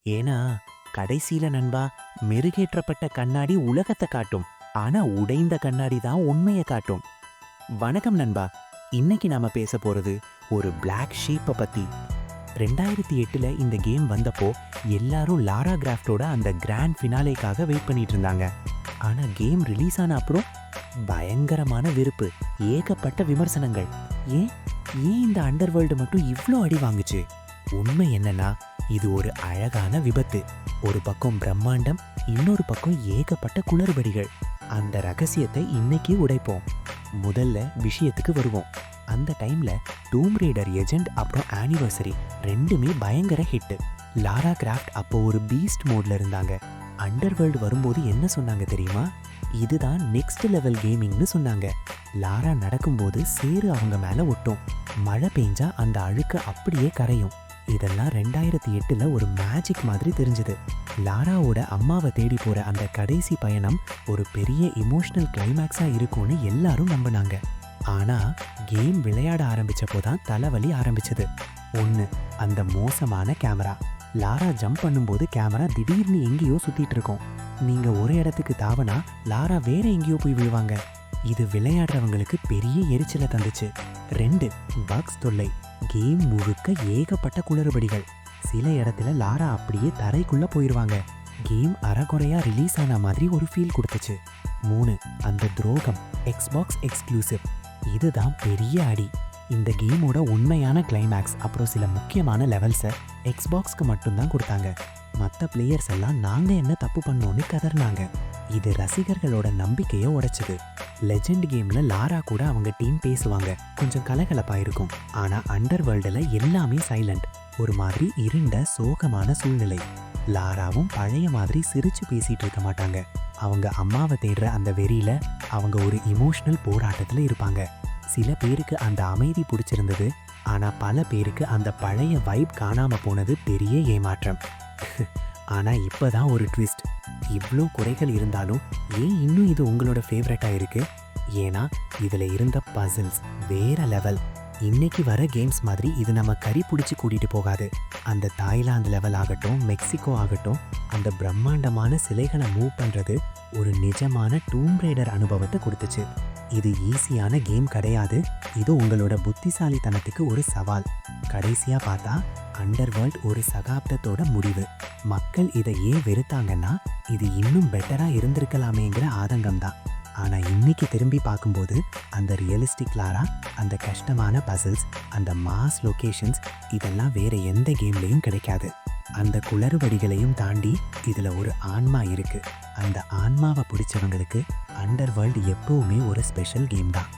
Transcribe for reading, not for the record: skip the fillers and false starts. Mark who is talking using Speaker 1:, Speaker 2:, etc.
Speaker 1: ஏன்னா கடைசியில நண்பா, மெருகேற்றப்பட்ட கண்ணாடி உலகத்தை காட்டும். ஆனா உடைந்த கண்ணாடி தான் உண்மையை காட்டும். வணக்கம் நண்பா. இன்னைக்கு நாம பேச போறது ஒரு பிளாக் ஷீப்பை பத்தி. 2008ல இந்த கேம் வந்தப்போ எல்லாரும் லாரா கிராஃப்டோட அந்த கிராண்ட் ஃபினாலேக்காக வெயிட் பண்ணிட்டு இருந்தாங்க. ஆனா கேம் ரிலீஸ் ஆன அப்புறம் பயங்கரமான வெறுப்பு, ஏகப்பட்ட விமர்சனங்கள். ஏன் ஏன் இந்த அண்டர்வேர்ல்டு மட்டும் இவ்ளோ அடி வாங்குச்சு? உண்மை என்னன்னா, இது ஒரு அழகான விபத்து. ஒரு பக்கம் பிரம்மாண்டம், இன்னொரு பக்கம் ஏகப்பட்ட குளறுபடிகள். அந்த ரகசியத்தை இன்னைக்கு உடைப்போம். முதல்ல விஷயத்துக்கு வருவோம். அந்த டைம்ல டூம் ரேடர் எஜெண்ட் அப்புறம் ஆனிவர்சரி ரெண்டுமே பயங்கர ஹிட். லாரா கிராஃப்ட் அப்போ ஒரு பீஸ்ட் மோட்ல இருந்தாங்க. அண்டர்வேர்ல்டு வரும்போது என்ன சொன்னாங்க தெரியுமா? இதுதான் நெக்ஸ்ட் லெவல் கேமிங்னு சொன்னாங்க. லாரா நடக்கும்போது சேறு அவங்க மேல ஒட்டும், மழை பெஞ்சா அந்த அழுக்கு அப்படியே கரையும். இதெல்லாம் 2008ல ஒரு மேஜிக் மாதிரி தெரிஞ்சது. லாராவோட அம்மாவை தேடி போற அந்த கடைசி பயணம் ஒரு பெரிய இமோஷனல் கிளைமேக்ஸா இருக்கும்னு எல்லாரும் நம்பினாங்க. ஆனா கேம் விளையாட ஆரம்பிச்சப்போதான் தலைவலி ஆரம்பிச்சது. ஒன்று, அந்த மோசமான கேமரா. லாரா ஜம்ப் பண்ணும்போது கேமரா திடீர்னு எங்கேயோ சுத்திட்டு இருக்கும். நீங்க ஒரு இடத்துக்கு தாவனா லாரா வேற எங்கேயோ போய் விழுவாங்க. இது விளையாடுறவங்களுக்கு பெரிய எரிச்சலை தந்துச்சு. 2, பக்ஸ் தொல்லை. கேம் முழுக்க ஏகப்பட்ட குளறுபடிகள். சில இடத்துல லாரா அப்படியே தரைக்குள்ள போயிருவாங்க. கேம் அறகுறையா ரிலீஸ் ஆன மாதிரி ஒரு ஃபீல் கொடுத்துச்சு. 3, அந்த துரோகம், எக்ஸ்பாக்ஸ் எக்ஸ்க்ளூசிவ். இதுதான் பெரிய அடி. இந்த கேமோட உண்மையான கிளைமேக்ஸ் அப்புறம் சில முக்கியமான லெவல்ஸை எக்ஸ்பாக்ஸ்க்கு மட்டும்தான் கொடுத்தாங்க. மற்ற பிளேயர்ஸ் எல்லாம் நாங்க என்ன தப்பு பண்ணோன்னு கதர்னாங்க. இது ரசிகர்களோட நம்பிக்கையை உடைச்சது. லெஜெண்ட் கேம்ல லாரா கூட அவங்க டீம் பேசுவாங்க, கொஞ்சம் கலகலப்பா இருக்கும். ஆனா அண்டர்வேர்ல்டுல எல்லாமே சைலண்ட், ஒரு மாதிரி இருண்ட சோகமான சூழ்நிலை. லாராவும் பழைய மாதிரி சிரிச்சு பேசிட்டு இருக்க மாட்டாங்க. அவங்க அம்மாவை தேடுற அந்த வெறியில அவங்க ஒரு இமோஷனல் போராட்டத்துல இருப்பாங்க. சில பேருக்கு அந்த அமைதி பிடிச்சிருந்தது, ஆனா பல பேருக்கு அந்த பழைய வைப் காணாம போனது பெரிய ஏமாற்றம். ஆனா இப்பதான் ஒரு ட்விஸ்ட். இவ்ளோ குறைகள் இருந்தாலும் ஏன் இன்னும் இது உங்களோட ஃபேவரட்டா இருக்கு? ஏன்னா இதுல இருந்த பசில்ஸ் வேற லெவல். இன்னைக்கு வர கேம்ஸ் மாதிரி இது நம்ம கறி பிடிச்சி கூட்டிட்டு போகாது. அந்த தாய்லாந்து லெவல் ஆகட்டும், மெக்சிகோ ஆகட்டும், அந்த பிரம்மாண்டமான சிலைகளை மூவ் பண்றது ஒரு நிஜமான டூம் ரேடர் அனுபவத்தை கொடுத்துச்சு. இது ஈஸியான கேம் கிடையாது, இது உங்களோட புத்திசாலித்தனத்துக்கு ஒரு சவால். கடைசியா பார்த்தா அண்டர்வேர்ல்ட் ஒரு சகாப்தத்தோட முடிவு. மக்கள் இதை ஏன் வெறுத்தாங்கன்னா, இது இன்னும் பெட்டரா இருந்திருக்கலாமேங்கிற ஆதங்கம் தான். ஆனா இன்னைக்கு திரும்பி பார்க்கும்போது அந்த ரியலிஸ்டிக் லாரா, அந்த கஷ்டமான பசில்ஸ், அந்த மாஸ் லொகேஷன்ஸ் இதெல்லாம் வேற எந்த கேம்லயும் கிடைக்காது. அந்த குளறுபடிகளையும் தாண்டி இதுல ஒரு ஆன்மா இருக்கு. அந்த ஆன்மாவை பிடிச்சவங்களுக்கு அண்டர்வேர்ல்ட் எப்பவுமே ஒரு ஸ்பெஷல் கேம் தான்.